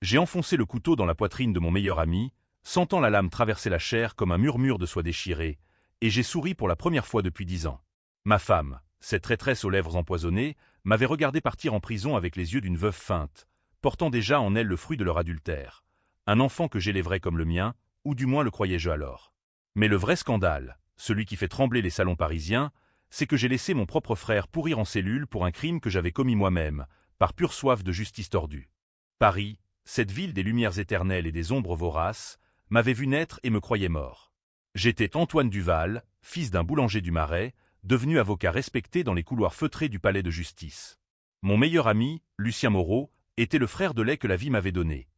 J'ai enfoncé le couteau dans la poitrine de mon meilleur ami, sentant la lame traverser la chair comme un murmure de soie déchirée, et j'ai souri pour la première fois depuis 10 ans. Ma femme, cette traîtresse aux lèvres empoisonnées, m'avait regardé partir en prison avec les yeux d'une veuve feinte, portant déjà en elle le fruit de leur adultère. Un enfant que j'élèverais comme le mien, ou du moins le croyais-je alors. Mais le vrai scandale, celui qui fait trembler les salons parisiens, c'est que j'ai laissé mon propre frère pourrir en cellule pour un crime que j'avais commis moi-même, par pure soif de justice tordue. Paris, cette ville des lumières éternelles et des ombres voraces, m'avait vu naître et me croyait mort. J'étais Antoine Duval, fils d'un boulanger du Marais, devenu avocat respecté dans les couloirs feutrés du palais de justice. Mon meilleur ami, Lucien Moreau, était le frère de lait que la vie m'avait donné.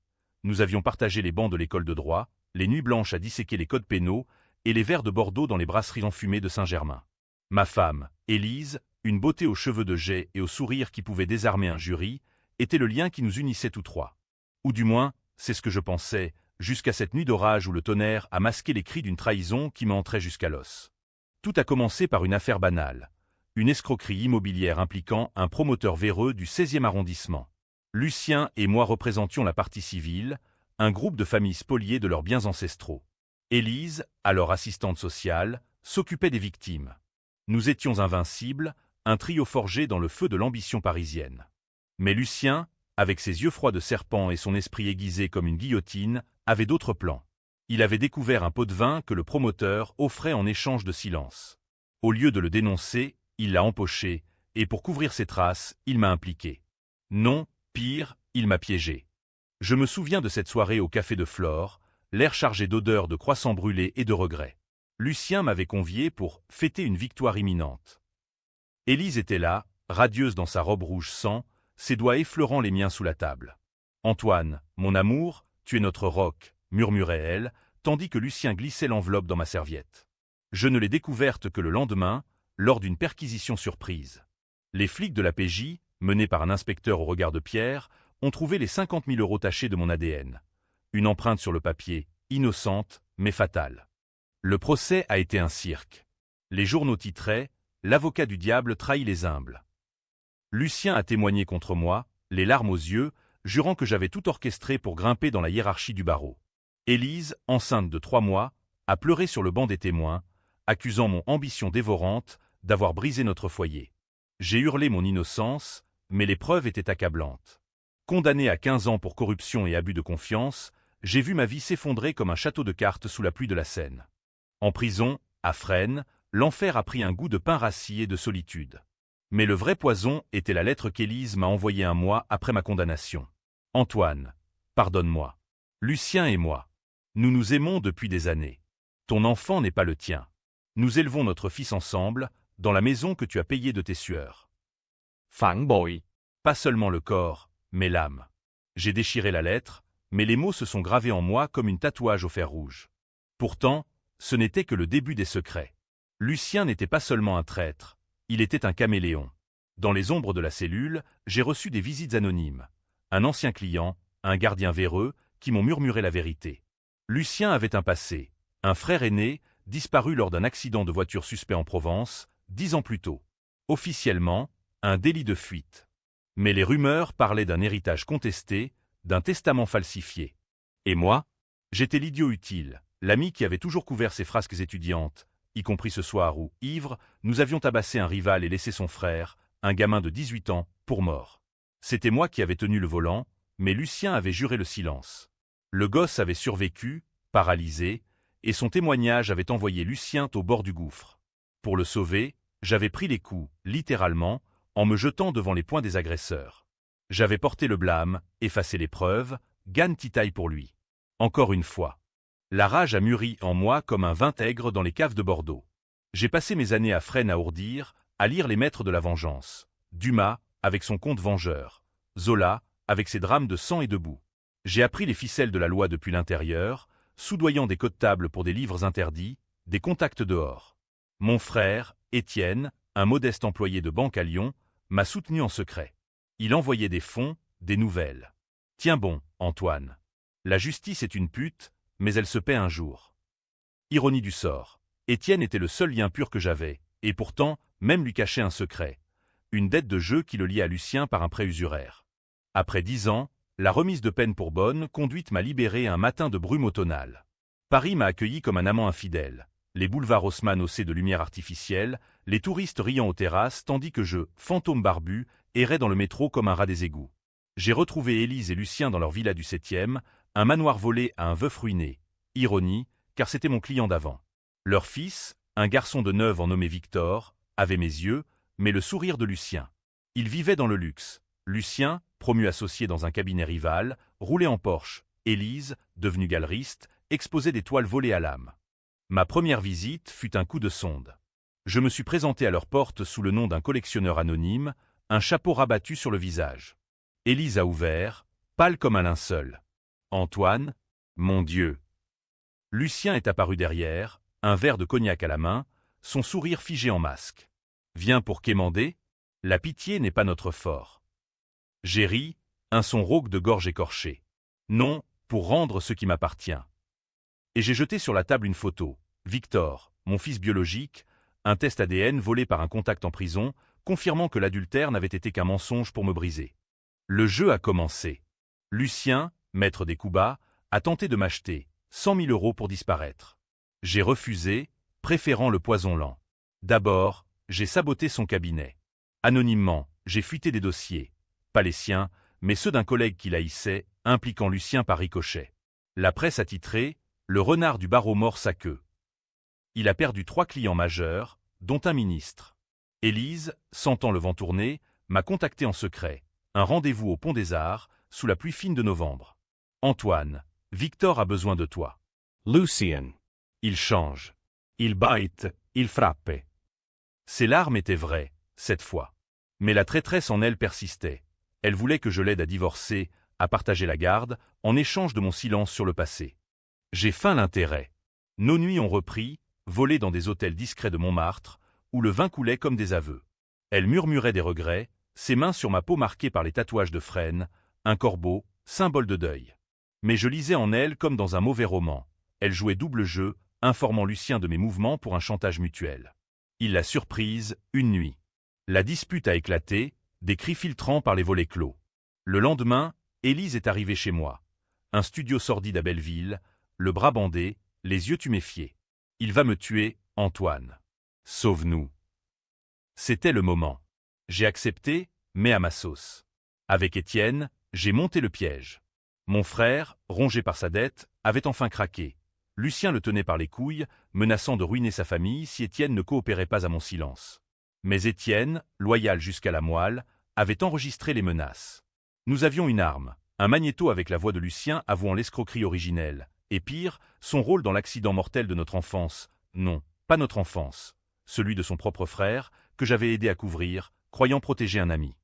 Nous avions partagé les bancs de l'école de droit, les nuits blanches à disséquer les codes pénaux et les verres de Bordeaux dans les brasseries enfumées de Saint-Germain. Ma femme, Élise, une beauté aux cheveux de jais et au sourire qui pouvait désarmer un jury, était le lien qui nous unissait tous trois. Ou du moins, c'est ce que je pensais, jusqu'à cette nuit d'orage où le tonnerre a masqué les cris d'une trahison qui m'entrait jusqu'à l'os. Tout a commencé par une affaire banale. Une escroquerie immobilière impliquant un promoteur véreux du 16e arrondissement. Lucien et moi représentions la partie civile, un groupe de familles spoliées de leurs biens ancestraux. Élise, alors assistante sociale, s'occupait des victimes. Nous étions invincibles, un trio forgé dans le feu de l'ambition parisienne. Mais Lucien, avec ses yeux froids de serpent et son esprit aiguisé comme une guillotine, avait d'autres plans. Il avait découvert un pot de vin que le promoteur offrait en échange de silence. Au lieu de le dénoncer, il l'a empoché, et pour couvrir ses traces, il m'a impliqué. Non, pire, il m'a piégé. Je me souviens de cette soirée au café de Flore, l'air chargé d'odeurs de croissants brûlés et de regrets. Lucien m'avait convié pour fêter une victoire imminente. Élise était là, radieuse dans sa robe rouge sang, ses doigts effleurant les miens sous la table. « Antoine, mon amour, tu es notre roc », murmurait-elle, tandis que Lucien glissait l'enveloppe dans ma serviette. Je ne l'ai découverte que le lendemain, lors d'une perquisition surprise. Les flics de la PJ, menés par un inspecteur au regard de pierre, ont trouvé les 50 000 € tachés de mon ADN. Une empreinte sur le papier, innocente, mais fatale. Le procès a été un cirque. Les journaux titraient « L'avocat du diable trahit les humbles ». Lucien a témoigné contre moi, les larmes aux yeux, jurant que j'avais tout orchestré pour grimper dans la hiérarchie du barreau. Élise, enceinte de 3 mois, a pleuré sur le banc des témoins, accusant mon ambition dévorante d'avoir brisé notre foyer. J'ai hurlé mon innocence, mais les preuves étaient accablantes. Condamné à 15 ans pour corruption et abus de confiance, j'ai vu ma vie s'effondrer comme un château de cartes sous la pluie de la Seine. En prison, à Fresnes, l'enfer a pris un goût de pain rassis et de solitude. Mais le vrai poison était la lettre qu'Élise m'a envoyée un mois après ma condamnation. « Antoine, pardonne-moi. Lucien et moi. Nous nous aimons depuis des années. Ton enfant n'est pas le tien. Nous élevons notre fils ensemble, dans la maison que tu as payée de tes sueurs. » Phản bội. Pas seulement le corps, mais l'âme. J'ai déchiré la lettre, mais les mots se sont gravés en moi comme une tatouage au fer rouge. Pourtant, ce n'était que le début des secrets. Lucien n'était pas seulement un traître, il était un caméléon. Dans les ombres de la cellule, j'ai reçu des visites anonymes. Un ancien client, un gardien véreux, qui m'ont murmuré la vérité. Lucien avait un passé, un frère aîné, disparu lors d'un accident de voiture suspect en Provence, 10 ans plus tôt. Officiellement, un délit de fuite. Mais les rumeurs parlaient d'un héritage contesté, d'un testament falsifié. Et moi, j'étais l'idiot utile, l'ami qui avait toujours couvert ses frasques étudiantes, y compris ce soir où, ivres, nous avions tabassé un rival et laissé son frère, un gamin de 18 ans, pour mort. C'était moi qui avais tenu le volant, mais Lucien avait juré le silence. Le gosse avait survécu, paralysé, et son témoignage avait envoyé Lucien au bord du gouffre. Pour le sauver, j'avais pris les coups, littéralement, en me jetant devant les poings des agresseurs. J'avais porté le blâme, effacé les preuves, gagne titaille pour lui. Encore une fois. La rage a mûri en moi comme un vintègre dans les caves de Bordeaux. J'ai passé mes années à Fresnes à ourdir, à lire les maîtres de la vengeance. Dumas, avec son conte vengeur. Zola, avec ses drames de sang et de boue. J'ai appris les ficelles de la loi depuis l'intérieur, soudoyant des codes-tables pour des livres interdits, des contacts dehors. Mon frère, Étienne, un modeste employé de banque à Lyon, m'a soutenu en secret. Il envoyait des fonds, des nouvelles. Tiens bon, Antoine. La justice est une pute, mais elle se paie un jour. Ironie du sort. Étienne était le seul lien pur que j'avais, et pourtant, même lui cachait un secret. Une dette de jeu qui le liait à Lucien par un prêt usuraire. Après 10 ans, la remise de peine pour bonne conduite m'a libéré un matin de brume automnale. Paris m'a accueilli comme un amant infidèle. Les boulevards Haussmann haussés de lumière artificielle, les touristes riant aux terrasses, tandis que je, fantôme barbu, errais dans le métro comme un rat des égouts. J'ai retrouvé Élise et Lucien dans leur villa du 7e, un manoir volé à un veuf ruiné. Ironie, car c'était mon client d'avant. Leur fils, un garçon de 9 ans nommé Victor, avait mes yeux, mais le sourire de Lucien. Il vivait dans le luxe. Lucien, promu associé dans un cabinet rival, roulait en Porsche. Élise, devenue galeriste, exposait des toiles volées à l'âme. Ma première visite fut un coup de sonde. Je me suis présenté à leur porte sous le nom d'un collectionneur anonyme, un chapeau rabattu sur le visage. Élise a ouvert, pâle comme un linceul. Antoine, mon Dieu. Lucien est apparu derrière, un verre de cognac à la main, son sourire figé en masque. Viens pour quémander? La pitié n'est pas notre fort. J'ai ri, un son rauque de gorge écorchée. Non, pour rendre ce qui m'appartient. Et j'ai jeté sur la table une photo. Victor, mon fils biologique, un test ADN volé par un contact en prison, confirmant que l'adultère n'avait été qu'un mensonge pour me briser. Le jeu a commencé. Lucien, maître des coups bas, a tenté de m'acheter 100 000 € pour disparaître. J'ai refusé, préférant le poison lent. D'abord, j'ai saboté son cabinet. Anonymement, j'ai fuité des dossiers. Pas les siens, mais ceux d'un collègue qui l'haïssait, impliquant Lucien par ricochet. La presse a titré « Le renard du barreau mord sa queue ». Il a perdu 3 clients majeurs, dont un ministre. Élise, sentant le vent tourner, m'a contacté en secret. Un rendez-vous au Pont des Arts, sous la pluie fine de novembre. Antoine, Victor a besoin de toi. Lucien. Il change. Il bite, il frappe. Ses larmes étaient vraies, cette fois. Mais la traîtresse en elle persistait. Elle voulait que je l'aide à divorcer, à partager la garde, en échange de mon silence sur le passé. J'ai feint l'intérêt. Nos nuits ont repris, volées dans des hôtels discrets de Montmartre, où le vin coulait comme des aveux. Elle murmurait des regrets, ses mains sur ma peau marquée par les tatouages de frêne, un corbeau, symbole de deuil. Mais je lisais en elle comme dans un mauvais roman. Elle jouait double jeu, informant Lucien de mes mouvements pour un chantage mutuel. Il l'a surprise, une nuit. La dispute a éclaté, des cris filtrant par les volets clos. Le lendemain, Élise est arrivée chez moi. Un studio sordide à Belleville, le bras bandé, les yeux tuméfiés. Il va me tuer, Antoine. Sauve-nous. C'était le moment. J'ai accepté, mais à ma sauce. Avec Étienne, j'ai monté le piège. Mon frère, rongé par sa dette, avait enfin craqué. Lucien le tenait par les couilles, menaçant de ruiner sa famille si Étienne ne coopérait pas à mon silence. Mais Étienne, loyal jusqu'à la moelle, avait enregistré les menaces. Nous avions une arme, un magnéto avec la voix de Lucien avouant l'escroquerie originelle, et pire, son rôle dans l'accident mortel de notre enfance. Non, pas notre enfance. Celui de son propre frère, que j'avais aidé à couvrir, croyant protéger un ami.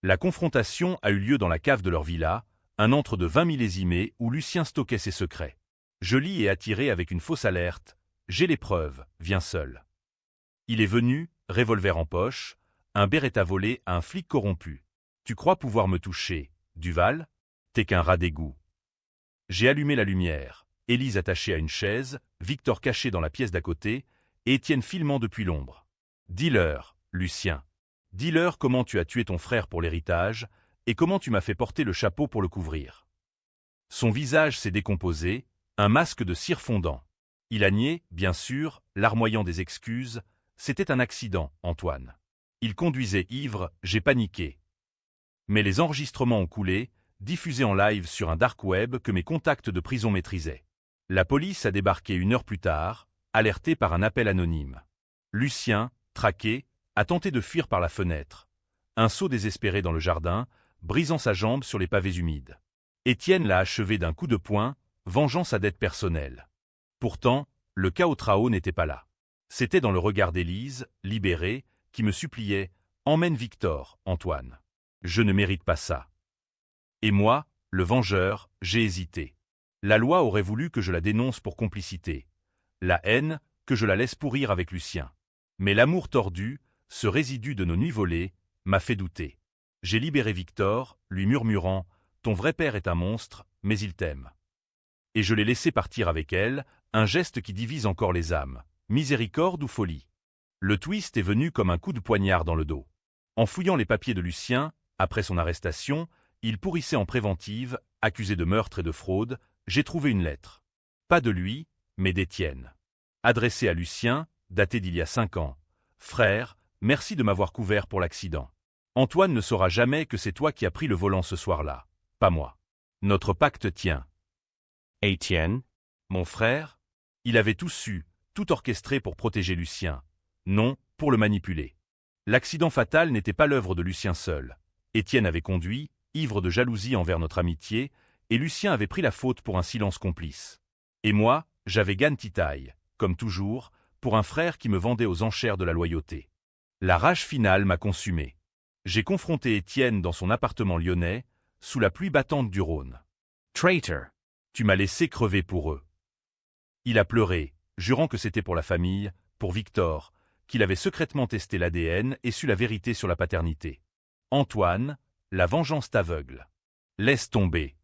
La confrontation a eu lieu dans la cave de leur villa, un antre de 20 millésimés où Lucien stockait ses secrets. Je lis et attiré avec une fausse alerte. J'ai les preuves, viens seul. Il est venu, revolver en poche, un Beretta volé à un flic corrompu. Tu crois pouvoir me toucher, Duval? T'es qu'un rat d'égout. J'ai allumé la lumière, Élise attachée à une chaise, Victor caché dans la pièce d'à côté, et Étienne filmant depuis l'ombre. Dis-leur, Lucien. Dis-leur comment tu as tué ton frère pour l'héritage, et comment tu m'as fait porter le chapeau pour le couvrir. Son visage s'est décomposé, un masque de cire fondant. Il a nié, bien sûr, larmoyant des excuses. C'était un accident, Antoine. Il conduisait ivre, j'ai paniqué. Mais les enregistrements ont coulé, diffusés en live sur un dark web que mes contacts de prison maîtrisaient. La police a débarqué 1 heure plus tard, alerté par un appel anonyme. Lucien, traqué, a tenté de fuir par la fenêtre. Un saut désespéré dans le jardin, brisant sa jambe sur les pavés humides. Étienne l'a achevé d'un coup de poing, vengeant sa dette personnelle. Pourtant, le chaos trao n'était pas là. C'était dans le regard d'Élise, libérée, qui me suppliait « Emmène Victor, Antoine. Je ne mérite pas ça. » Et moi, le vengeur, j'ai hésité. La loi aurait voulu que je la dénonce pour complicité. La haine, que je la laisse pourrir avec Lucien. Mais l'amour tordu, ce résidu de nos nuits volées, m'a fait douter. J'ai libéré Victor, lui murmurant « Ton vrai père est un monstre, mais il t'aime. » Et je l'ai laissé partir avec elle, un geste qui divise encore les âmes. Miséricorde ou folie? Le twist est venu comme un coup de poignard dans le dos. En fouillant les papiers de Lucien, après son arrestation, Il pourrissait en préventive, accusé de meurtre et de fraude, j'ai trouvé une lettre. Pas de lui, mais d'Étienne. Adressée à Lucien, datée d'il y a 5 ans. Frère, merci de m'avoir couvert pour l'accident. Antoine ne saura jamais que c'est toi qui as pris le volant ce soir-là, pas moi. Notre pacte tient. Étienne, Mon frère, il avait tout su, tout orchestré pour protéger Lucien. Non, pour le manipuler. L'accident fatal n'était pas l'œuvre de Lucien seul. Étienne avait conduit, ivre de jalousie envers notre amitié, et Lucien avait pris la faute pour un silence complice. Et moi, j'avais gagne titaille, comme toujours, pour un frère qui me vendait aux enchères de la loyauté. La rage finale m'a consumé. J'ai confronté Étienne dans son appartement lyonnais, sous la pluie battante du Rhône. traitor. Tu m'as laissé crever pour eux. Il a pleuré, jurant que c'était pour la famille, pour Victor, qu'il avait secrètement testé l'ADN et su la vérité sur la paternité. Antoine, la vengeance t'aveugle. Laisse tomber.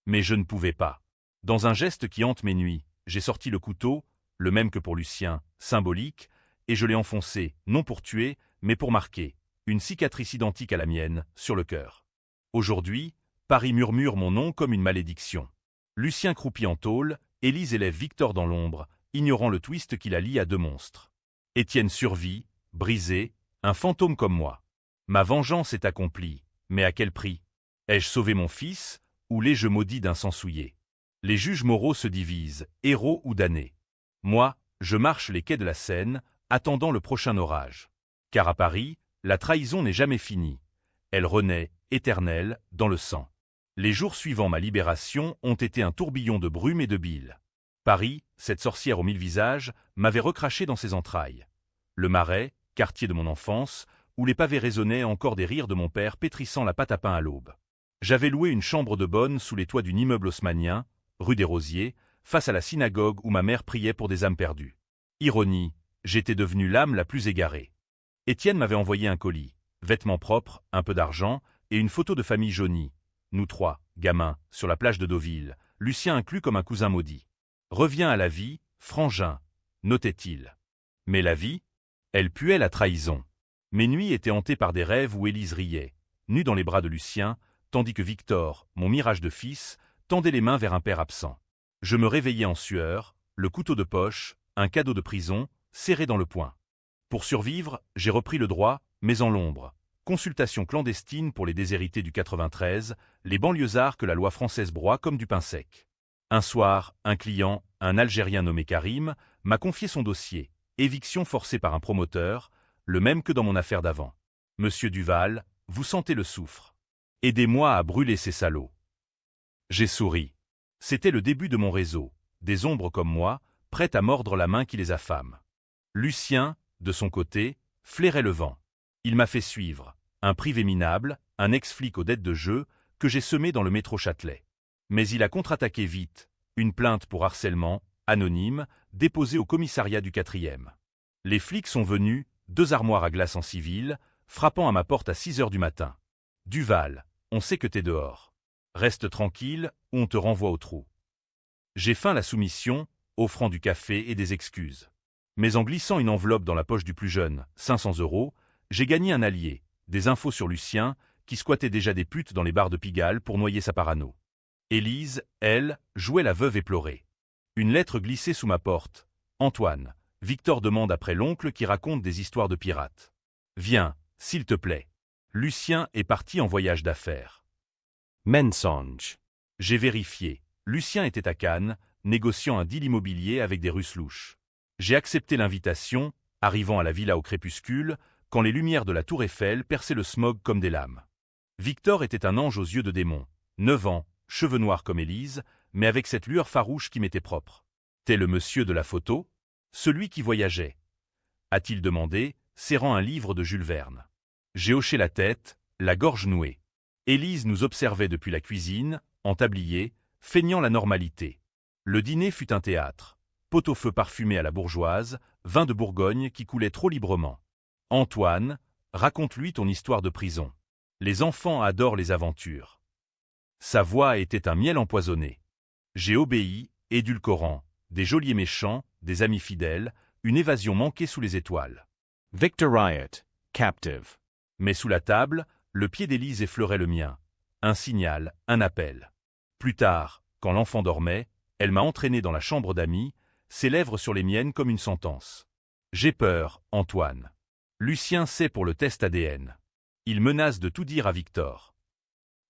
Mais je ne pouvais pas. Dans un geste qui hante mes nuits, j'ai sorti le couteau, le même que pour Lucien, symbolique, et je l'ai enfoncé, non pour tuer, mais pour marquer, une cicatrice identique à la mienne, sur le cœur. Aujourd'hui, Paris murmure mon nom comme une malédiction. Lucien croupit en tôle, Élise élève Victor dans l'ombre, ignorant le twist qui la lie à 2 monstres. Étienne survit, brisé, un fantôme comme moi. Ma vengeance est accomplie, mais à quel prix? Ai-je sauvé mon fils, ou l'ai-je maudit d'un sang souillé? Les juges moraux se divisent, héros ou damnés. Moi, je marche les quais de la Seine, attendant le prochain orage. Car à Paris, la trahison n'est jamais finie. Elle renaît, éternelle, dans le sang. Les jours suivant ma libération ont été un tourbillon de brume et de bile. Paris, cette sorcière aux 1000 visages, m'avait recraché dans ses entrailles. Le Marais, quartier de mon enfance, où les pavés résonnaient encore des rires de mon père pétrissant la pâte à pain à l'aube. J'avais loué une chambre de bonne sous les toits d'un immeuble haussmannien, rue des Rosiers, face à la synagogue où ma mère priait pour des âmes perdues. Ironie, j'étais devenu l'âme la plus égarée. Étienne m'avait envoyé un colis, vêtements propres, un peu d'argent et une photo de famille jaunie. Nous 3, gamins, sur la plage de Deauville, Lucien inclus comme un cousin maudit. Reviens à la vie, frangin, notait-il. Mais la vie, elle puait la trahison. Mes nuits étaient hantées par des rêves où Élise riait, nue dans les bras de Lucien, tandis que Victor, mon mirage de fils, tendait les mains vers un père absent. Je me réveillais en sueur, le couteau de poche, un cadeau de prison, serré dans le poing. Pour survivre, j'ai repris le droit, mais en l'ombre. Consultation clandestine pour les déshérités du 93, les banlieusards que la loi française broie comme du pain sec. Un soir, un client, un Algérien nommé Karim, m'a confié son dossier, éviction forcée par un promoteur, le même que dans mon affaire d'avant. Monsieur Duval, vous sentez le soufre. Aidez-moi à brûler ces salauds. J'ai souri. C'était le début de mon réseau, des ombres comme moi, prêtes à mordre la main qui les affame. Lucien, de son côté, flairait le vent. Il m'a fait suivre, un privé minable, un ex-flic aux dettes de jeu, que j'ai semé dans le métro Châtelet. Mais il a contre-attaqué vite, une plainte pour harcèlement, anonyme, déposée au commissariat du 4e. Les flics sont venus, 2 armoires à glace en civil, frappant à ma porte à 6 heures du matin. Duval, on sait que t'es dehors. Reste tranquille, ou on te renvoie au trou. J'ai feint la soumission, offrant du café et des excuses. Mais en glissant une enveloppe dans la poche du plus jeune, 500 €, j'ai gagné un allié, des infos sur Lucien, qui squattait déjà des putes dans les bars de Pigalle pour noyer sa parano. Élise, elle, jouait la veuve éplorée. Une lettre glissée sous ma porte. Antoine, Victor demande après l'oncle qui raconte des histoires de pirates. Viens, s'il te plaît. Lucien est parti en voyage d'affaires. Mensonge. J'ai vérifié. Lucien était à Cannes, négociant un deal immobilier avec des Russes louches. J'ai accepté l'invitation, arrivant à la villa au crépuscule, quand les lumières de la tour Eiffel perçaient le smog comme des lames. Victor était un ange aux yeux de démon, 9 ans, cheveux noirs comme Élise, mais avec cette lueur farouche qui m'était propre. T'es le monsieur de la photo? Celui qui voyageait? A-t-il demandé, serrant un livre de Jules Verne. J'ai hoché la tête, la gorge nouée. Élise nous observait depuis la cuisine, en tablier, feignant la normalité. Le dîner fut un théâtre. Pot-au-feu parfumé à la bourgeoise, vin de Bourgogne qui coulait trop librement. Antoine, raconte-lui ton histoire de prison. Les enfants adorent les aventures. Sa voix était un miel empoisonné. J'ai obéi, édulcorant, des geôliers méchants, des amis fidèles, une évasion manquée sous les étoiles. Victor Riot, captive. Mais sous la table, le pied d'Élise effleurait le mien. un signal, un appel. Plus tard, quand l'enfant dormait, elle m'a entraîné dans la chambre d'amis, ses lèvres sur les miennes comme une sentence. J'ai peur, Antoine. Lucien sait pour le test ADN. Il menace de tout dire à Victor.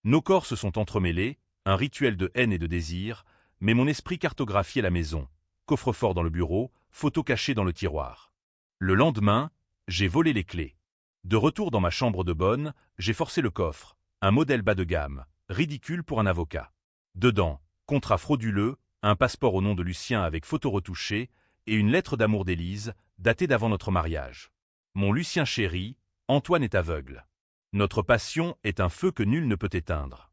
Nos corps se sont entremêlés, un rituel de haine et de désir, mais mon esprit cartographiait la maison. Coffre-fort dans le bureau, photo cachée dans le tiroir. Le lendemain, j'ai volé les clés. De retour dans ma chambre de bonne, j'ai forcé le coffre, un modèle bas de gamme, ridicule pour un avocat. Dedans, contrat frauduleux, un passeport au nom de Lucien avec photo retouchée et une lettre d'amour d'Élise, datée d'avant notre mariage. Mon Lucien chéri, Antoine est aveugle. Notre passion est un feu que nul ne peut éteindre.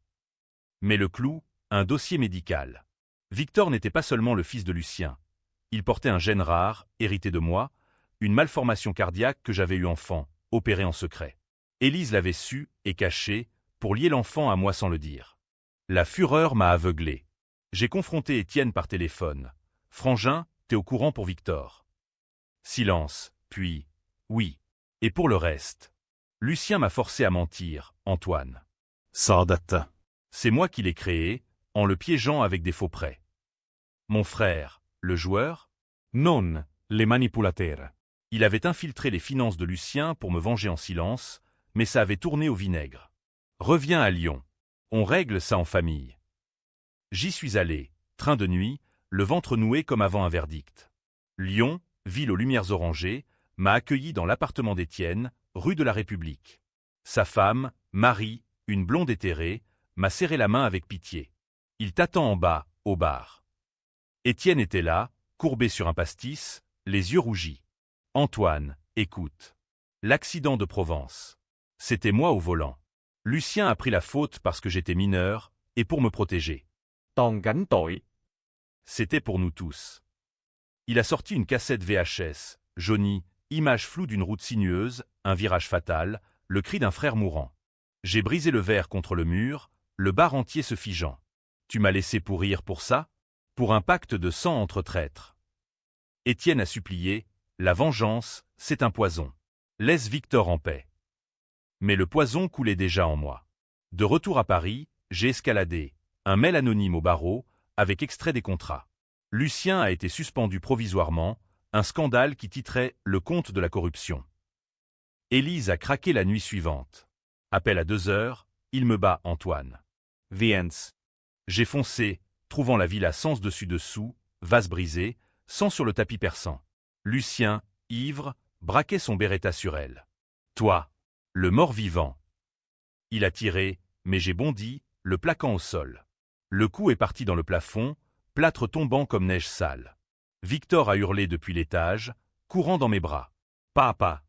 Mais le clou, un dossier médical. Victor n'était pas seulement le fils de Lucien. Il portait un gène rare, hérité de moi, une malformation cardiaque que j'avais eue enfant, opérée en secret. Élise l'avait su et caché, pour lier l'enfant à moi sans le dire. La fureur m'a aveuglé. J'ai confronté Étienne par téléphone. « Frangin, t'es au courant pour Victor ?» Silence, puis « oui ». Et pour le reste? Lucien m'a forcé à mentir, Antoine. Sardata. C'est moi qui l'ai créé, en le piégeant avec des faux prêts. Mon frère, le joueur? Non, le manipulatore. Il avait infiltré les finances de Lucien pour me venger en silence, mais ça avait tourné au vinaigre. Reviens à Lyon. On règle ça en famille. J'y suis allé, train de nuit, le ventre noué comme avant un verdict. Lyon, ville aux lumières orangées, m'a accueilli dans l'appartement d'Étienne, rue de la République. Sa femme, Marie, une blonde éthérée, m'a serré la main avec pitié. Il t'attend en bas, au bar. Étienne était là, courbé sur un pastis, les yeux rougis. Antoine, écoute. L'accident de Provence. C'était moi au volant. Lucien a pris la faute parce que j'étais mineur, et pour me protéger. Tòn gánh tội. C'était pour nous tous. Il a sorti une cassette VHS, jaunie, image floue d'une route sinueuse, un virage fatal, le cri d'un frère mourant. J'ai brisé le verre contre le mur, le bar entier se figeant. Tu m'as laissé pourrir pour ça? Pour un pacte de sang entre traîtres. Étienne a supplié, la vengeance, c'est un poison. Laisse Victor en paix. Mais le poison coulait déjà en moi. De retour à Paris, j'ai escaladé, un mail anonyme au barreau, avec extrait des contrats. Lucien a été suspendu provisoirement, un scandale qui titrait « Le compte de la corruption ». Élise a craqué la nuit suivante. Appel à 2 heures, il me bat Antoine. Viens. J'ai foncé, trouvant la villa sens dessus dessous, vase brisé, sang sur le tapis perçant. Lucien, ivre, braquait son Beretta sur elle. Toi, le mort-vivant. Il a tiré, mais j'ai bondi, le plaquant au sol. Le coup est parti dans le plafond, plâtre tombant comme neige sale. Victor a hurlé depuis l'étage, courant dans mes bras. Papa.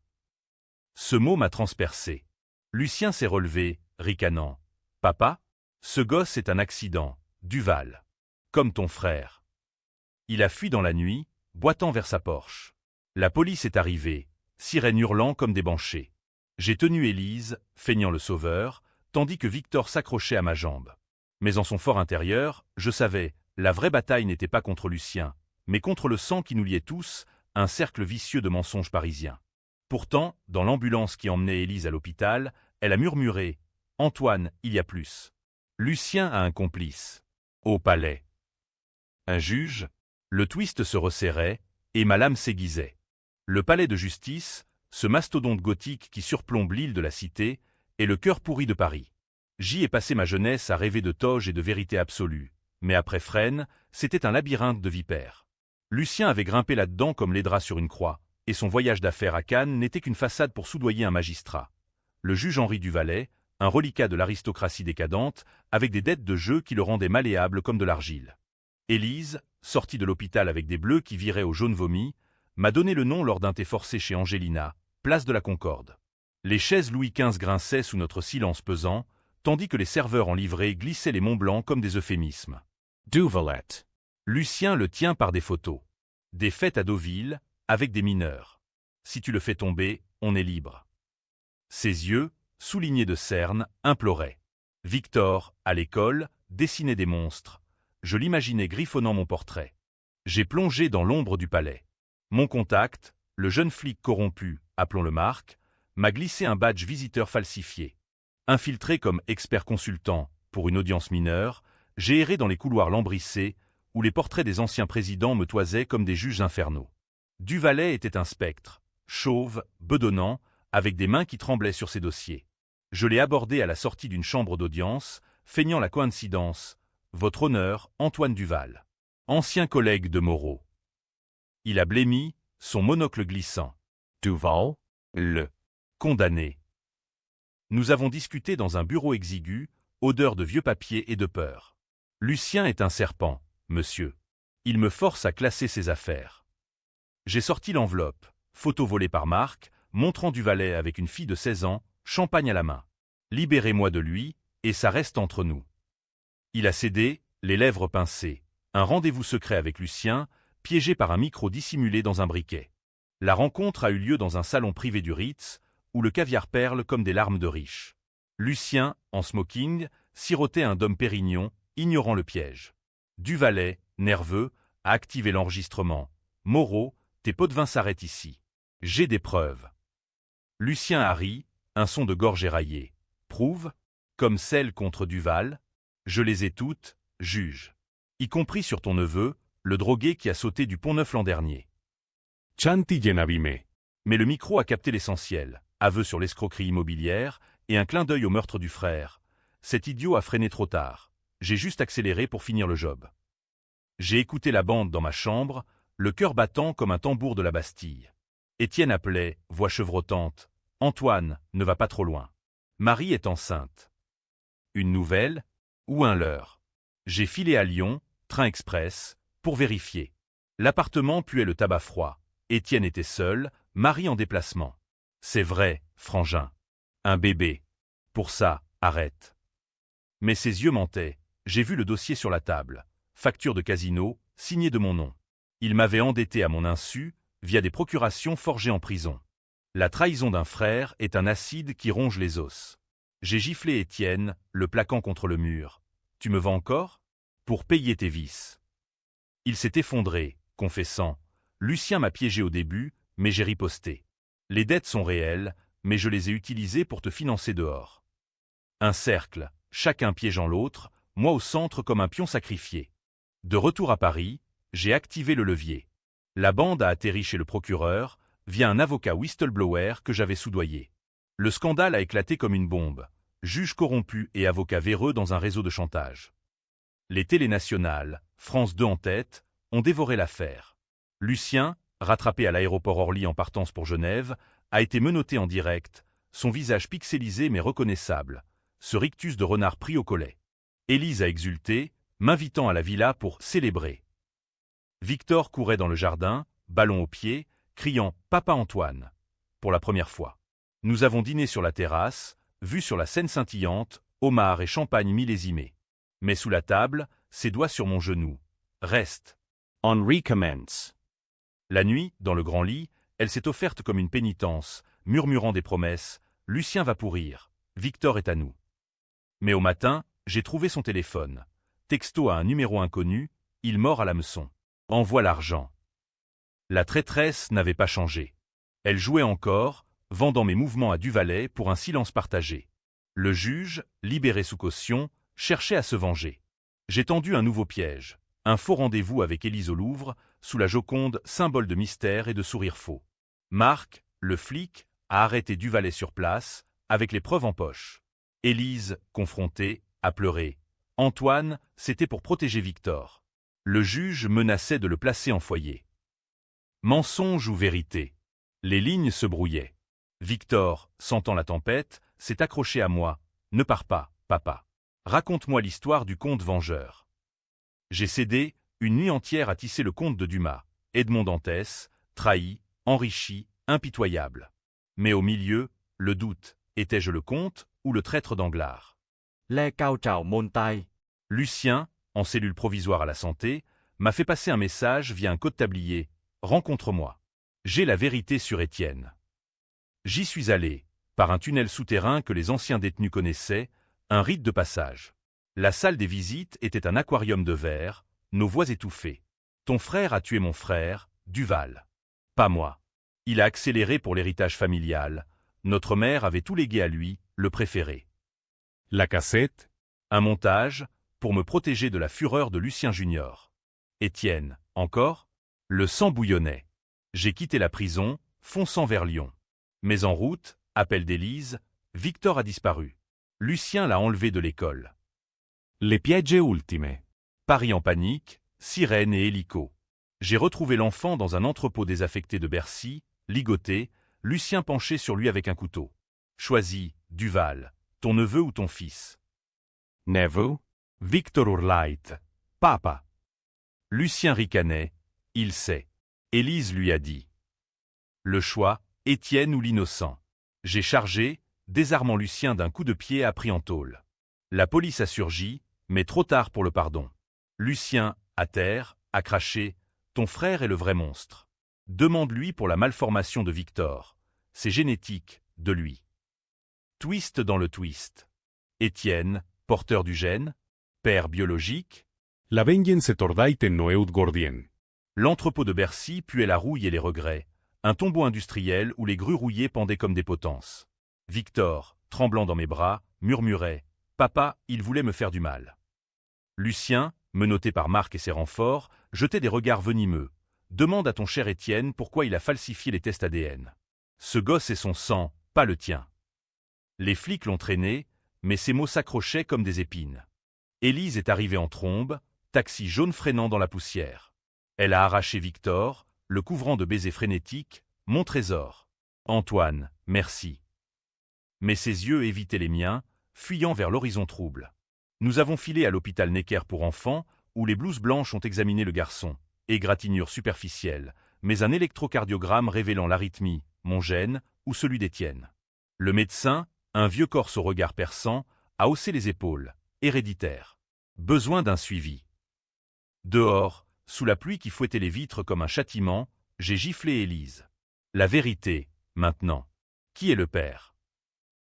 Ce mot m'a transpercé. Lucien s'est relevé, ricanant. Papa? Ce gosse est un accident, Duval. Comme ton frère. Il a fui dans la nuit, boitant vers sa Porsche. La police est arrivée, sirène hurlant comme des banchés. J'ai tenu Élise, feignant le sauveur, tandis que Victor s'accrochait à ma jambe. Mais en son fort intérieur, je savais, la vraie bataille n'était pas contre Lucien, mais contre le sang qui nous liait tous, un cercle vicieux de mensonges parisiens. Pourtant, dans l'ambulance qui emmenait Élise à l'hôpital, elle a murmuré « Antoine, il y a plus. Lucien a un complice. » Au palais. Un juge? Le twist se resserrait, et ma lame s'aiguisait. Le palais de justice, ce mastodonte gothique qui surplombe l'île de la Cité, est le cœur pourri de Paris. J'y ai passé ma jeunesse à rêver de toge et de vérité absolue, mais après Fresnes, c'était un labyrinthe de vipères. Lucien avait grimpé là-dedans comme les draps sur une croix, et son voyage d'affaires à Cannes n'était qu'une façade pour soudoyer un magistrat. Le juge Henri Duvalet, un reliquat de l'aristocratie décadente, avec des dettes de jeu qui le rendaient malléable comme de l'argile. Élise, sortie de l'hôpital avec des bleus qui viraient au jaune vomi, m'a donné le nom lors d'un thé forcé chez Angelina, place de la Concorde. Les chaises Louis XV grinçaient sous notre silence pesant, tandis que les serveurs en livrée glissaient les Mont Blanc comme des euphémismes. Duvalet. Lucien le tient par des photos. Des fêtes à Deauville, avec des mineurs. Si tu le fais tomber, on est libre. Ses yeux, soulignés de cernes, imploraient. Victor, à l'école, dessinait des monstres. Je l'imaginais griffonnant mon portrait. J'ai plongé dans l'ombre du palais. Mon contact, le jeune flic corrompu, appelons-le Marc, m'a glissé un badge visiteur falsifié. Infiltré comme expert consultant, pour une audience mineure, j'ai erré dans les couloirs lambrissés, où les portraits des anciens présidents me toisaient comme des juges infernaux. Duvalley était un spectre, chauve, bedonnant, avec des mains qui tremblaient sur ses dossiers. Je l'ai abordé à la sortie d'une chambre d'audience, feignant la coïncidence. « Votre honneur, Antoine Duval. » Ancien collègue de Moreau. Il a blêmi, son monocle glissant. Duval? Le condamné. Nous avons discuté dans un bureau exigu, odeur de vieux papier et de peur. Lucien est un serpent, monsieur. Il me force à classer ses affaires. J'ai sorti l'enveloppe, photo volée par Marc, montrant Duvalley avec une fille de 16 ans, champagne à la main. Libérez-moi de lui, et ça reste entre nous. Il a cédé, les lèvres pincées. Un rendez-vous secret avec Lucien, piégé par un micro dissimulé dans un briquet. La rencontre a eu lieu dans un salon privé du Ritz, où le caviar perle comme des larmes de riches. Lucien, en smoking, sirotait un Dom Pérignon, ignorant le piège. Duvalley, nerveux, a activé l'enregistrement. Moreau, tes pots de vin s'arrêtent ici. J'ai des preuves. Lucien a ri, un son de gorge éraillé. Prouve, comme celle contre Duval. Je les ai toutes, juge. Y compris sur ton neveu, le drogué qui a sauté du Pont-Neuf l'an dernier. Chanti Genavime. Mais le micro a capté l'essentiel. Aveu sur l'escroquerie immobilière et un clin d'œil au meurtre du frère. Cet idiot a freiné trop tard. J'ai juste accéléré pour finir le job. J'ai écouté la bande dans ma chambre, le cœur battant comme un tambour de la Bastille. Étienne appelait, voix chevrotante. « Antoine, ne va pas trop loin. Marie est enceinte. » Une nouvelle ou un leurre? J'ai filé à Lyon, train express, pour vérifier. L'appartement puait le tabac froid. Étienne était seul, Marie en déplacement. C'est vrai, frangin. Un bébé. Pour ça, arrête. Mais ses yeux mentaient. J'ai vu le dossier sur la table. Facture de casino, signée de mon nom. Il m'avait endetté à mon insu, via des procurations forgées en prison. La trahison d'un frère est un acide qui ronge les os. J'ai giflé Étienne, le plaquant contre le mur. Tu me vends encore? Pour payer tes vices. Il s'est effondré, confessant. Lucien m'a piégé au début, mais j'ai riposté. Les dettes sont réelles, mais je les ai utilisées pour te financer dehors. Un cercle, chacun piégeant l'autre, moi au centre comme un pion sacrifié. De retour à Paris, j'ai activé le levier. La bande a atterri chez le procureur, via un avocat whistleblower que j'avais soudoyé. Le scandale a éclaté comme une bombe. Juge corrompu et avocat véreux dans un réseau de chantage. Les télénationales, France 2 en tête, ont dévoré l'affaire. Lucien, rattrapé à l'aéroport Orly en partance pour Genève, a été menotté en direct, son visage pixelisé mais reconnaissable, ce rictus de renard pris au collet. Élise a exulté, m'invitant à la villa pour célébrer. Victor courait dans le jardin, ballon au pied, criant « Papa Antoine !» pour la première fois. Nous avons dîné sur la terrasse, vue sur la Seine scintillante, homard et champagne millésimés. Mais sous la table, ses doigts sur mon genou. Reste. On recommence. La nuit, dans le grand lit, elle s'est offerte comme une pénitence, murmurant des promesses. Lucien va pourrir. Victor est à nous. Mais au matin, j'ai trouvé son téléphone. Texto à un numéro inconnu, il mord à l'hameçon. Envoie l'argent. La traîtresse n'avait pas changé. Elle jouait encore, vendant mes mouvements à Duvalley pour un silence partagé. Le juge, libéré sous caution, cherchait à se venger. J'ai tendu un nouveau piège, un faux rendez-vous avec Élise au Louvre, sous la Joconde, symbole de mystère et de sourire faux. Marc, le flic, a arrêté Duvalley sur place, avec les preuves en poche. Élise, confrontée, a pleuré. Antoine, c'était pour protéger Victor. Le juge menaçait de le placer en foyer. Mensonge ou vérité? Les lignes se brouillaient. Victor, sentant la tempête, s'est accroché à moi. Ne pars pas, papa. Raconte-moi l'histoire du conte vengeur. J'ai cédé, une nuit entière à tisser le conte de Dumas. Edmond Dantès, trahi, enrichi, impitoyable. Mais au milieu, le doute. Étais-je le comte ou le traître d'Anglars? Le cao trào môn tai. Lucien, en cellule provisoire à la santé, m'a fait passer un message via un code tablier. Rencontre-moi. J'ai la vérité sur Étienne. J'y suis allé, par un tunnel souterrain que les anciens détenus connaissaient, un rite de passage. La salle des visites était un aquarium de verre, nos voix étouffées. Ton frère a tué mon frère, Duval. Pas moi. Il a accéléré pour l'héritage familial. Notre mère avait tout légué à lui, le préféré. La cassette? Un montage, pour me protéger de la fureur de Lucien Junior. Étienne, encore? Le sang bouillonnait. J'ai quitté la prison, fonçant vers Lyon. Mais en route, appel d'Élise, Victor a disparu. Lucien l'a enlevé de l'école. Le pieghe ultime. Paris en panique, sirène et hélico. J'ai retrouvé l'enfant dans un entrepôt désaffecté de Bercy, ligoté, Lucien penché sur lui avec un couteau. Choisis, Duval, ton neveu ou ton fils. Neveu? Victor urlait. Papa. Lucien ricanait. Il sait. Élise lui a dit. Le choix, Étienne ou l'innocent. J'ai chargé, désarmant Lucien d'un coup de pied appris en tôle. La police a surgi, mais trop tard pour le pardon. Lucien, à terre, a craché. Ton frère est le vrai monstre. Demande-lui pour la malformation de Victor. C'est génétique, de lui. Twist dans le twist. Étienne, porteur du gène, père biologique. La vengeance tordaite noeut gordien. L'entrepôt de Bercy puait la rouille et les regrets. Un tombeau industriel où les grues rouillées pendaient comme des potences. Victor, tremblant dans mes bras, murmurait « Papa, il voulait me faire du mal ». Lucien, menotté par Marc et ses renforts, jetait des regards venimeux. « Demande à ton cher Étienne pourquoi il a falsifié les tests ADN. Ce gosse est son sang, pas le tien. » Les flics l'ont traîné, mais ses mots s'accrochaient comme des épines. Élise est arrivée en trombe, taxi jaune freinant dans la poussière. Elle a arraché Victor, le couvrant de baisers frénétiques, « Mon trésor. Antoine, merci. » Mais ses yeux évitaient les miens, fuyant vers l'horizon trouble. Nous avons filé à l'hôpital Necker pour enfants, où les blouses blanches ont examiné le garçon. Égratignure superficielle, mais un électrocardiogramme révélant l'arythmie, mon gène, ou celui d'Étienne. Le médecin, un vieux corse au regard perçant, a haussé les épaules. Héréditaire. Besoin d'un suivi. Dehors, sous la pluie qui fouettait les vitres comme un châtiment, j'ai giflé Élise. La vérité, maintenant. Qui est le père?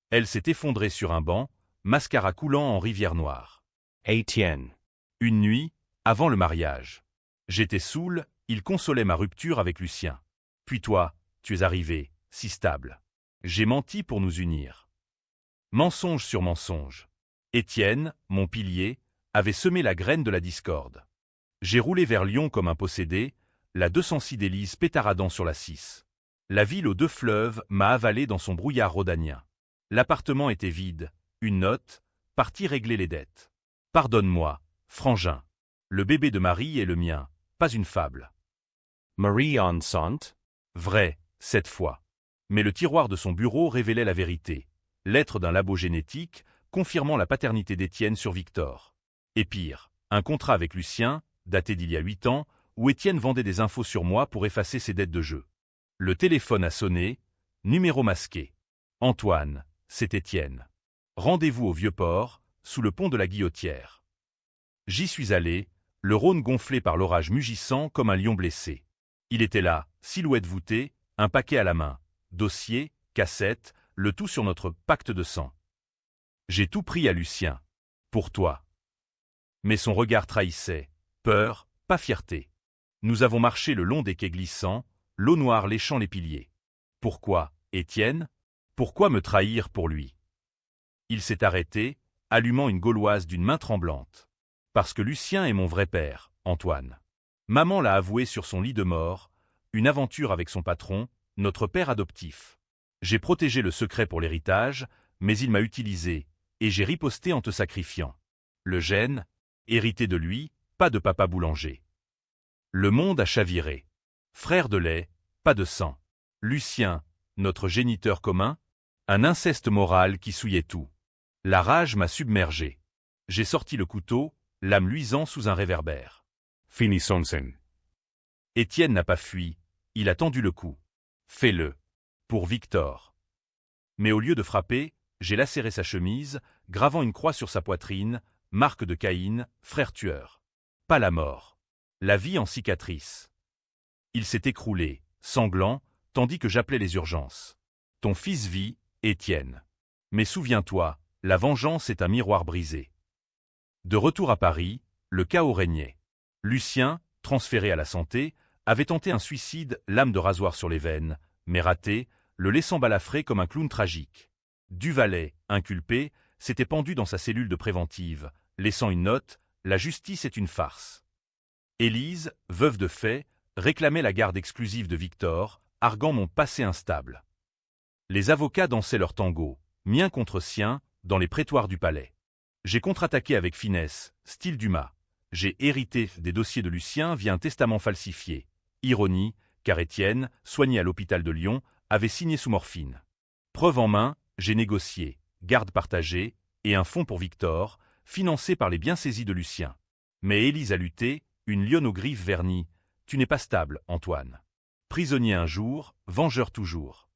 Elle s'est effondrée sur un banc, mascara coulant en rivière noire. Étienne. Une nuit, avant le mariage. J'étais saoul, il consolait ma rupture avec Lucien. Puis toi, tu es arrivé, si stable. J'ai menti pour nous unir. Mensonge sur mensonge. Étienne, mon pilier, avait semé la graine de la discorde. J'ai roulé vers Lyon comme un possédé, la 206 d'Élise pétaradant sur la 6. La ville aux deux fleuves m'a avalé dans son brouillard rhodanien. L'appartement était vide, une note, parti régler les dettes. Pardonne-moi, frangin. Le bébé de Marie est le mien, pas une fable. Marie enceinte? Vrai, cette fois. Mais le tiroir de son bureau révélait la vérité. Lettre d'un labo génétique, confirmant la paternité d'Étienne sur Victor. Et pire, un contrat avec Lucien, daté d'il y a 8 ans, où Étienne vendait des infos sur moi pour effacer ses dettes de jeu. Le téléphone a sonné, numéro masqué. Antoine, c'est Étienne. Rendez-vous au Vieux-Port, sous le pont de la Guillotière. J'y suis allé, le Rhône gonflé par l'orage mugissant comme un lion blessé. Il était là, silhouette voûtée, un paquet à la main, dossier, cassette, le tout sur notre pacte de sang. J'ai tout pris à Lucien. Pour toi. Mais son regard trahissait. Peur, pas fierté. Nous avons marché le long des quais glissants, l'eau noire léchant les piliers. Pourquoi, Étienne? Pourquoi me trahir pour lui? Il s'est arrêté, allumant une gauloise d'une main tremblante. Parce que Lucien est mon vrai père, Antoine. Maman l'a avoué sur son lit de mort, une aventure avec son patron, notre père adoptif. J'ai protégé le secret pour l'héritage, mais il m'a utilisé, et j'ai riposté en te sacrifiant. Le gène, hérité de lui, pas de papa boulanger. Le monde a chaviré. Frère de lait, pas de sang. Lucien, notre géniteur commun, un inceste moral qui souillait tout. La rage m'a submergé. J'ai sorti le couteau, l'âme luisant sous un réverbère. Finisonsen. Étienne n'a pas fui, il a tendu le coup. Fais-le. Pour Victor. Mais au lieu de frapper, j'ai lacéré sa chemise, gravant une croix sur sa poitrine, marque de Caïn, frère tueur. Pas la mort. La vie en cicatrice. Il s'est écroulé, sanglant, tandis que j'appelais les urgences. Ton fils vit, Étienne. Mais souviens-toi, la vengeance est un miroir brisé. De retour à Paris, le chaos régnait. Lucien, transféré à la santé, avait tenté un suicide, lame de rasoir sur les veines, mais raté, le laissant balafrer comme un clown tragique. Duvalet, inculpé, s'était pendu dans sa cellule de préventive, laissant une note « La justice est une farce ». Élise, veuve de fait, réclamait la garde exclusive de Victor, arguant mon passé instable. Les avocats dansaient leur tango, mien contre sien, dans les prétoires du palais. J'ai contre-attaqué avec finesse, style Dumas. J'ai hérité des dossiers de Lucien via un testament falsifié. Ironie, car Étienne, soigné à l'hôpital de Lyon, avait signé sous morphine. Preuve en main, j'ai négocié, garde partagée, et un fonds pour Victor, financé par les biens saisis de Lucien. Mais Élise a lutté, une lionne aux griffes vernies. Tu n'es pas stable, Antoine. Prisonnier un jour, vengeur toujours.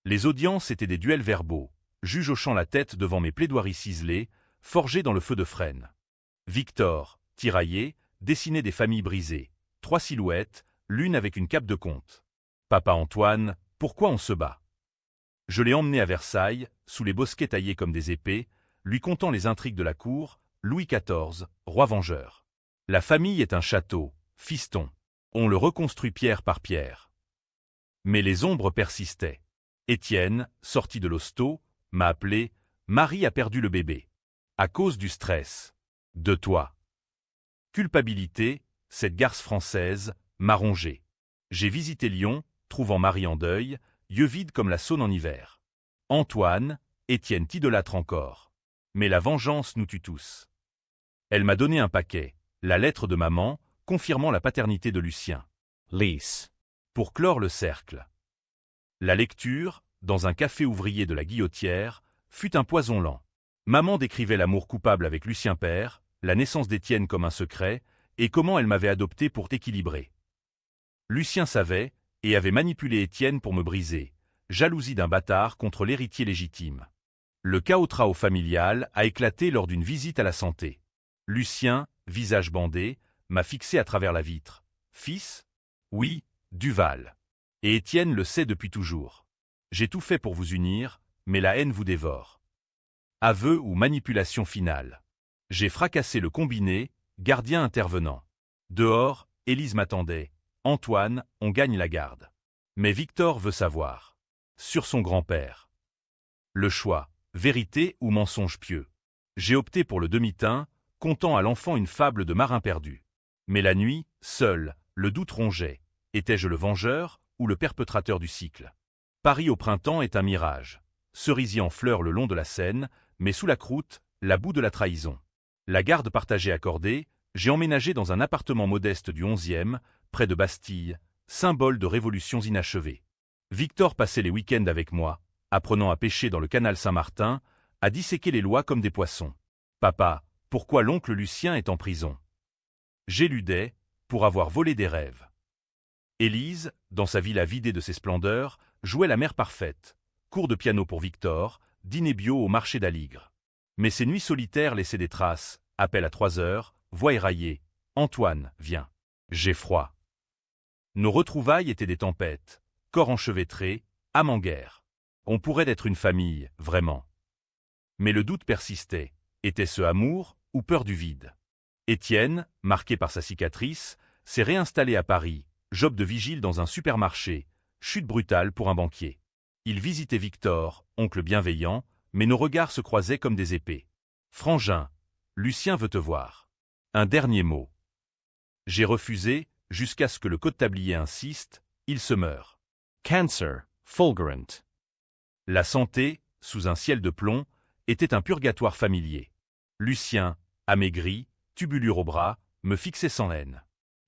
Les audiences étaient des duels verbaux, juge hochant la tête devant mes plaidoiries ciselées, forgées dans le feu de frêne. Victor, tiraillé, dessinait des familles brisées. 3 silhouettes, l'une avec une cape de comte. Papa Antoine, pourquoi on se bat? Je l'ai emmené à Versailles, sous les bosquets taillés comme des épées, lui contant les intrigues de la cour, Louis XIV, roi vengeur. La famille est un château, fiston. On le reconstruit pierre par pierre. Mais les ombres persistaient. Étienne, sorti de l'hosto, m'a appelé « Marie a perdu le bébé. À cause du stress. De toi. » Culpabilité, cette garce française, m'a rongé. J'ai visité Lyon, trouvant Marie en deuil, yeux vides comme la Saône en hiver. Antoine, Étienne t'idolâtre encore. Mais la vengeance nous tue tous. Elle m'a donné un paquet, la lettre de maman, confirmant la paternité de Lucien. Lys. Pour clore le cercle. La lecture, dans un café ouvrier de la Guillotière, fut un poison lent. Maman décrivait l'amour coupable avec Lucien père, la naissance d'Étienne comme un secret, et comment elle m'avait adopté pour équilibrer. Lucien savait, et avait manipulé Étienne pour me briser. Jalousie d'un bâtard contre l'héritier légitime. Le chaos familial a éclaté lors d'une visite à la santé. Lucien, visage bandé, m'a fixé à travers la vitre. Fils? Oui, Duval. Et Étienne le sait depuis toujours. J'ai tout fait pour vous unir, mais la haine vous dévore. Aveu ou manipulation finale. J'ai fracassé le combiné, gardien intervenant. Dehors, Élise m'attendait. Antoine, on gagne la garde. Mais Victor veut savoir. Sur son grand-père. Le choix, vérité ou mensonge pieux. J'ai opté pour le demi-teint, contant à l'enfant une fable de marin perdu. Mais la nuit, seul, le doute rongeait. Étais-je le vengeur ou le perpétrateur du cycle? Paris au printemps est un mirage. Cerisier en fleurs le long de la Seine, mais sous la croûte, la boue de la trahison. La garde partagée accordée, j'ai emménagé dans un appartement modeste du 11e, près de Bastille, symbole de révolutions inachevées. Victor passait les week-ends avec moi, apprenant à pêcher dans le canal Saint-Martin, à disséquer les lois comme des poissons. Papa, pourquoi l'oncle Lucien est en prison? J'éludais, pour avoir volé des rêves. Élise, dans sa villa vidée de ses splendeurs, jouait la mère parfaite. Cours de piano pour Victor, dîner bio au marché d'Aligre. Mais ses nuits solitaires laissaient des traces. Appel à 3 heures, voix éraillée. Antoine, viens. J'ai froid. Nos retrouvailles étaient des tempêtes. Corps enchevêtré, âme en guerre. On pourrait être une famille, vraiment. Mais le doute persistait. Était-ce amour ou peur du vide? Étienne, marqué par sa cicatrice, s'est réinstallé à Paris, job de vigile dans un supermarché, chute brutale pour un banquier. Il visitait Victor, oncle bienveillant, mais nos regards se croisaient comme des épées. Frangin, Lucien veut te voir. Un dernier mot. J'ai refusé, jusqu'à ce que le code tablier insiste, il se meurt. Cancer, fulgurant. La santé, sous un ciel de plomb, était un purgatoire familier. Lucien, amaigri, tubulure au bras, me fixait sans haine.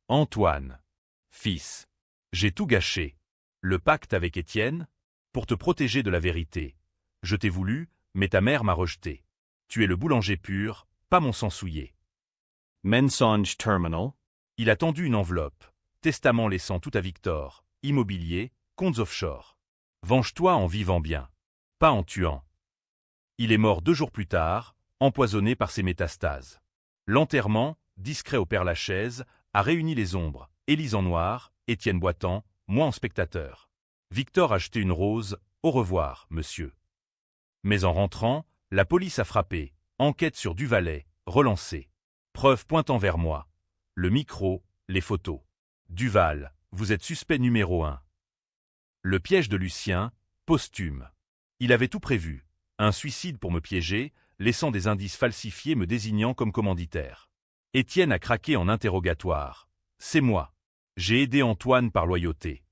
Antoine. Fils. J'ai tout gâché. Le pacte avec Étienne? Pour te protéger de la vérité. Je t'ai voulu, mais ta mère m'a rejeté. Tu es le boulanger pur, pas mon sang souillé. Mensonge terminal. Il a tendu une enveloppe. Testament laissant tout à Victor. Immobilier, comptes offshore. Venge-toi en vivant bien. Pas en tuant. Il est mort 2 jours plus tard, empoisonné par ses métastases. L'enterrement, discret au Père-Lachaise, a réuni les ombres. Élise en noir, Étienne boitant, moi en spectateur. Victor a jeté une rose, au revoir, monsieur. Mais en rentrant, la police a frappé, enquête sur Duvalet, relancée. Preuve pointant vers moi. Le micro, les photos. Duval, vous êtes suspect numéro 1. Le piège de Lucien, posthume. Il avait tout prévu. Un suicide pour me piéger, laissant des indices falsifiés me désignant comme commanditaire. Étienne a craqué en interrogatoire. C'est moi. J'ai aidé Antoine par loyauté.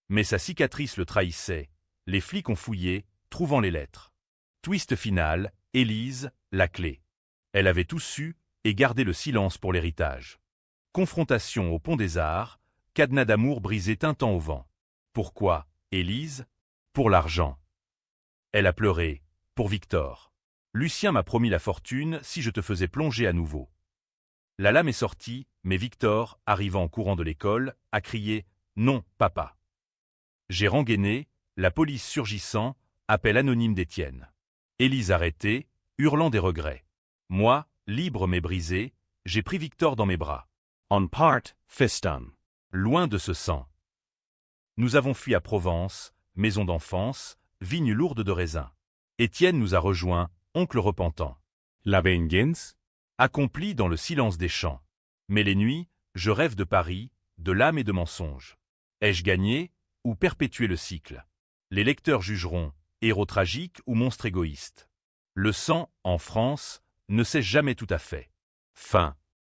Mais sa cicatrice le trahissait. Les flics ont fouillé, trouvant les lettres. Twist final, Élise, la clé. Elle avait tout su et gardé le silence pour l'héritage. Confrontation au Pont des Arts, cadenas d'amour brisé tintant au vent. Pourquoi, Élise? Pour l'argent. Elle a pleuré, pour Victor. Lucien m'a promis la fortune si je te faisais plonger à nouveau. La lame est sortie, mais Victor, arrivant en courant de l'école, a crié « Non, papa ». J'ai rengainé, la police surgissant, appel anonyme d'Étienne. Élise arrêtée, hurlant des regrets. Moi, libre mais brisé, j'ai pris Victor dans mes bras. On part, Fiston. Loin de ce sang. Nous avons fui à Provence, maison d'enfance, vigne lourde de raisins. Étienne nous a rejoints, oncle repentant. La vengeance? Accompli dans le silence des champs. Mais les nuits, je rêve de Paris, de l'âme et de mensonges. Ai-je gagné, ou perpétué le cycle? Les lecteurs jugeront, héros tragique ou monstre égoïste. Le sang, en France, ne sait jamais tout à fait. Fin.